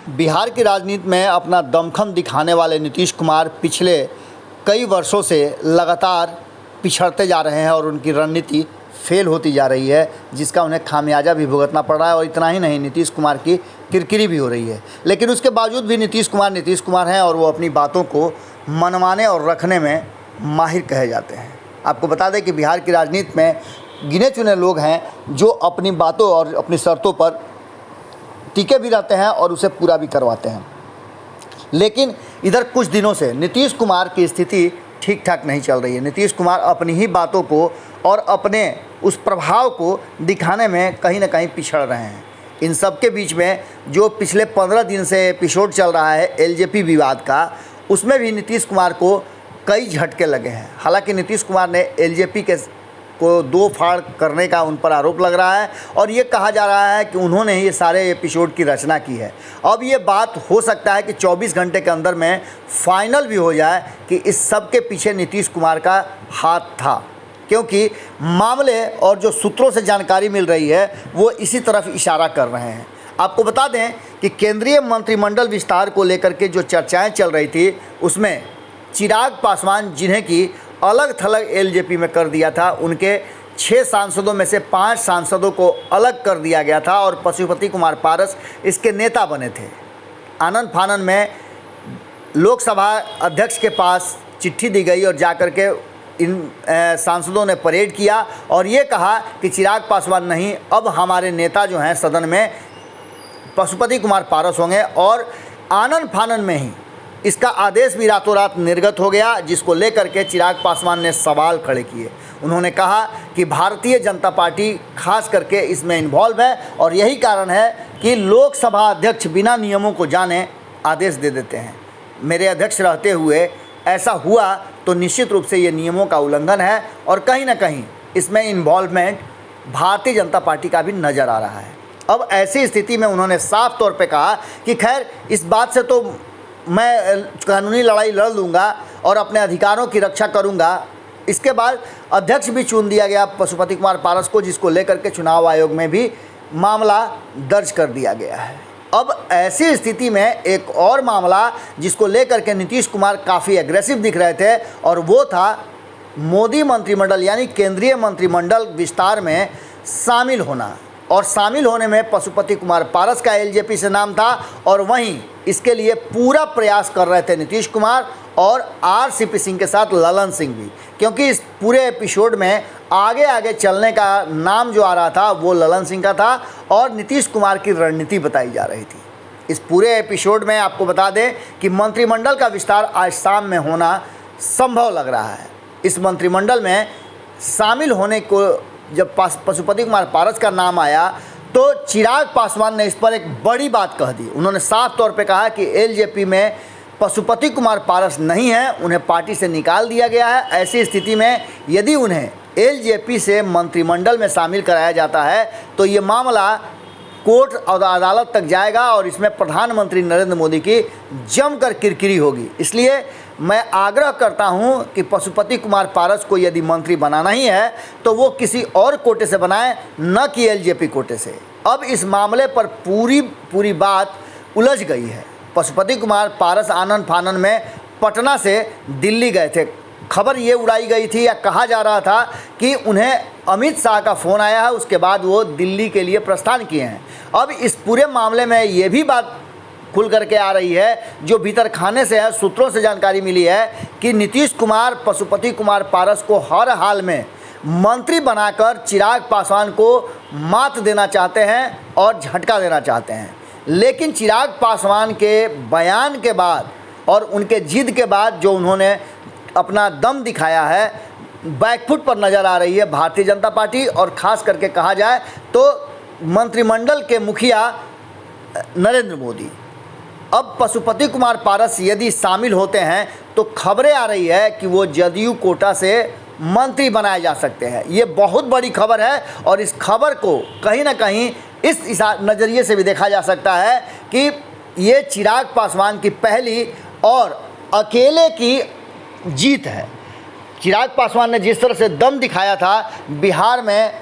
बिहार की राजनीति में अपना दमखम दिखाने वाले नीतीश कुमार पिछले कई वर्षों से लगातार पिछड़ते जा रहे हैं और उनकी रणनीति फेल होती जा रही है, जिसका उन्हें खामियाजा भी भुगतना पड़ रहा है। और इतना ही नहीं, नीतीश कुमार की किरकिरी भी हो रही है। लेकिन उसके बावजूद भी नीतीश कुमार हैं और वो अपनी बातों को मनवाने और रखने में माहिर कहे जाते हैं। आपको बता दें कि बिहार की राजनीति में गिने चुने लोग हैं जो अपनी बातों और अपनी शर्तों पर टिके भी रहते हैं और उसे पूरा भी करवाते हैं। लेकिन इधर कुछ दिनों से नीतीश कुमार की स्थिति ठीक ठाक नहीं चल रही है। नीतीश कुमार अपनी ही बातों को और अपने उस प्रभाव को दिखाने में कहीं ना कहीं पिछड़ रहे हैं। इन सब के बीच में जो पिछले 15 दिन से एपिसोड चल रहा है एलजेपी विवाद का, उसमें भी नीतीश कुमार को कई झटके लगे हैं। हालांकि नीतीश कुमार ने एलजेपी को दो फाड़ करने का उन पर आरोप लग रहा है और ये कहा जा रहा है कि उन्होंने ही ये सारे एपिसोड की रचना की है। अब ये बात हो सकता है कि 24 घंटे के अंदर में फाइनल भी हो जाए कि इस सब के पीछे नीतीश कुमार का हाथ था, क्योंकि मामले और जो सूत्रों से जानकारी मिल रही है वो इसी तरफ इशारा कर रहे हैं। आपको बता दें कि केंद्रीय मंत्रिमंडल विस्तार को लेकर के जो चर्चाएँ चल रही थी, उसमें चिराग पासवान, जिन्हें कि अलग थलग एलजेपी में कर दिया था, उनके 6 सांसदों में से 5 सांसदों को अलग कर दिया गया था और पशुपति कुमार पारस इसके नेता बने थे। आनन फानन में लोकसभा अध्यक्ष के पास चिट्ठी दी गई और जाकर के इन सांसदों ने परेड किया और ये कहा कि चिराग पासवान नहीं, अब हमारे नेता जो हैं सदन में पशुपति कुमार पारस होंगे। और आनन फानन में ही इसका आदेश भी रातों रात निर्गत हो गया, जिसको लेकर के चिराग पासवान ने सवाल खड़े किए। उन्होंने कहा कि भारतीय जनता पार्टी खास करके इसमें इन्वॉल्व है और यही कारण है कि लोकसभा अध्यक्ष बिना नियमों को जाने आदेश दे देते हैं। मेरे अध्यक्ष रहते हुए ऐसा हुआ तो निश्चित रूप से ये नियमों का उल्लंघन है और कहीं ना कहीं इसमें इन्वॉल्वमेंट भारतीय जनता पार्टी का भी नज़र आ रहा है। अब ऐसी स्थिति में उन्होंने साफ तौर पे कहा कि खैर इस बात से तो मैं कानूनी लड़ाई लड़ लूँगा और अपने अधिकारों की रक्षा करूँगा। इसके बाद अध्यक्ष भी चुन दिया गया पशुपति कुमार पारस को, जिसको लेकर के चुनाव आयोग में भी मामला दर्ज कर दिया गया है। अब ऐसी स्थिति में एक और मामला जिसको लेकर के नीतीश कुमार काफ़ी एग्रेसिव दिख रहे थे और वो था मोदी मंत्रिमंडल यानी केंद्रीय मंत्रिमंडल विस्तार में शामिल होना। और शामिल होने में पशुपति कुमार पारस का एलजेपी से नाम था और वहीं इसके लिए पूरा प्रयास कर रहे थे नीतीश कुमार और आरसीपी सिंह के साथ ललन सिंह भी, क्योंकि इस पूरे एपिसोड में आगे आगे चलने का नाम जो आ रहा था वो ललन सिंह का था और नीतीश कुमार की रणनीति बताई जा रही थी। इस पूरे एपिसोड में आपको बता दें कि मंत्रिमंडल का विस्तार आज शाम में होना संभव लग रहा है। इस मंत्रिमंडल में शामिल होने को जब पशुपति कुमार पारस का नाम आया तो चिराग पासवान ने इस पर एक बड़ी बात कह दी। उन्होंने साफ तौर पे कहा कि एलजेपी में पशुपति कुमार पारस नहीं है, उन्हें पार्टी से निकाल दिया गया है। ऐसी स्थिति में यदि उन्हें एलजेपी से मंत्रिमंडल में शामिल कराया जाता है तो ये मामला कोर्ट और अदालत तक जाएगा और इसमें प्रधानमंत्री नरेंद्र मोदी की जमकर किरकिरी होगी। इसलिए मैं आग्रह करता हूं कि पशुपति कुमार पारस को यदि मंत्री बनाना ही है तो वो किसी और कोटे से बनाए, न कि एलजेपी कोटे से। अब इस मामले पर पूरी बात उलझ गई है। पशुपति कुमार पारस आनन फानन में पटना से दिल्ली गए थे। खबर ये उड़ाई गई थी या कहा जा रहा था कि उन्हें अमित शाह का फ़ोन आया है, उसके बाद वो दिल्ली के लिए प्रस्थान किए हैं। अब इस पूरे मामले में ये भी बात खुल करके आ रही है, जो भीतर खाने से है, सूत्रों से जानकारी मिली है कि नीतीश कुमार पशुपति कुमार पारस को हर हाल में मंत्री बनाकर चिराग पासवान को मात देना चाहते हैं और झटका देना चाहते हैं। लेकिन चिराग पासवान के बयान के बाद और उनके जिद के बाद जो उन्होंने अपना दम दिखाया है, बैकफुट पर नज़र आ रही है भारतीय जनता पार्टी और ख़ास करके कहा जाए तो मंत्रिमंडल के मुखिया नरेंद्र मोदी। अब पशुपति कुमार पारस यदि शामिल होते हैं तो खबरें आ रही है कि वो जदयू कोटा से मंत्री बनाए जा सकते हैं। ये बहुत बड़ी खबर है और इस खबर को कहीं ना कहीं इस नज़रिए से भी देखा जा सकता है कि ये चिराग पासवान की पहली और अकेले की जीत है। चिराग पासवान ने जिस तरह से दम दिखाया था बिहार में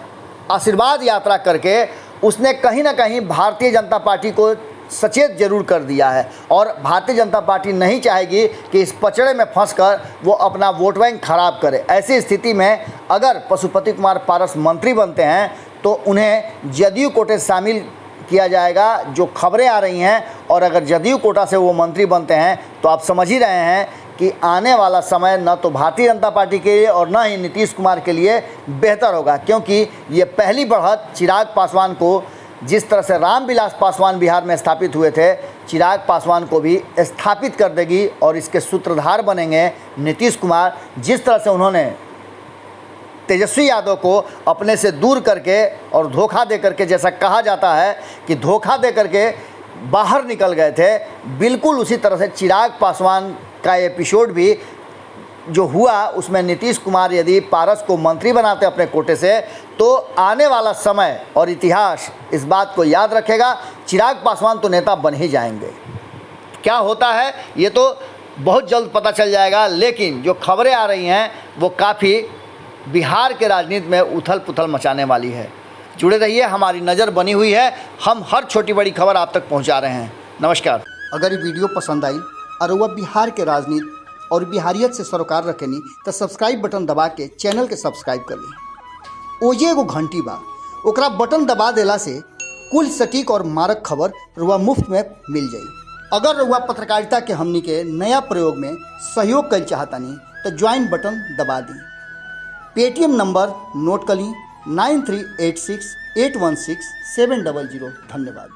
आशीर्वाद यात्रा करके, उसने कहीं ना कहीं भारतीय जनता पार्टी को सचेत जरूर कर दिया है। और भारतीय जनता पार्टी नहीं चाहेगी कि इस पचड़े में फंसकर वो अपना वोट बैंक खराब करे। ऐसी स्थिति में अगर पशुपति कुमार पारस मंत्री बनते हैं तो उन्हें जदयू कोटे शामिल किया जाएगा, जो खबरें आ रही हैं। और अगर जदयू कोटा से वो मंत्री बनते हैं तो आप समझ ही रहे हैं कि आने वाला समय न तो भारतीय जनता पार्टी के लिए और न ही नीतीश कुमार के लिए बेहतर होगा, क्योंकि ये पहली बढ़त चिराग पासवान को, जिस तरह से रामविलास पासवान बिहार में स्थापित हुए थे, चिराग पासवान को भी स्थापित कर देगी। और इसके सूत्रधार बनेंगे नीतीश कुमार। जिस तरह से उन्होंने तेजस्वी यादव को अपने से दूर करके और धोखा दे करके, जैसा कहा जाता है कि धोखा दे करके बाहर निकल गए थे, बिल्कुल उसी तरह से चिराग पासवान का एपिसोड भी जो हुआ, उसमें नीतीश कुमार यदि पारस को मंत्री बनाते अपने कोटे से, तो आने वाला समय और इतिहास इस बात को याद रखेगा, चिराग पासवान तो नेता बन ही जाएंगे। क्या होता है ये तो बहुत जल्द पता चल जाएगा, लेकिन जो खबरें आ रही हैं वो काफ़ी बिहार के राजनीति में उथल पुथल मचाने वाली है। जुड़े रहिए, हमारी नज़र बनी हुई है, हम हर छोटी बड़ी खबर आप तक पहुंचा रहे हैं। नमस्कार। अगर ये वीडियो पसंद आई और वह बिहार के राजनीति और बिहारियत से सरोकार रखेनी तो सब्सक्राइब बटन दबा के चैनल के सब्सक्राइब कर ली। ओजे एगो घंटी बा, ओकरा बटन दबा देला से कुल सटीक और मारक खबर रुआ मुफ्त में मिल जाई। अगर रुआ पत्रकारिता के हमनी के नया प्रयोग में सहयोग कर चाहतानी तो ज्वाइन बटन दबा दी। पेटीएम नंबर नोट कर ली 9386816700। धन्यवाद।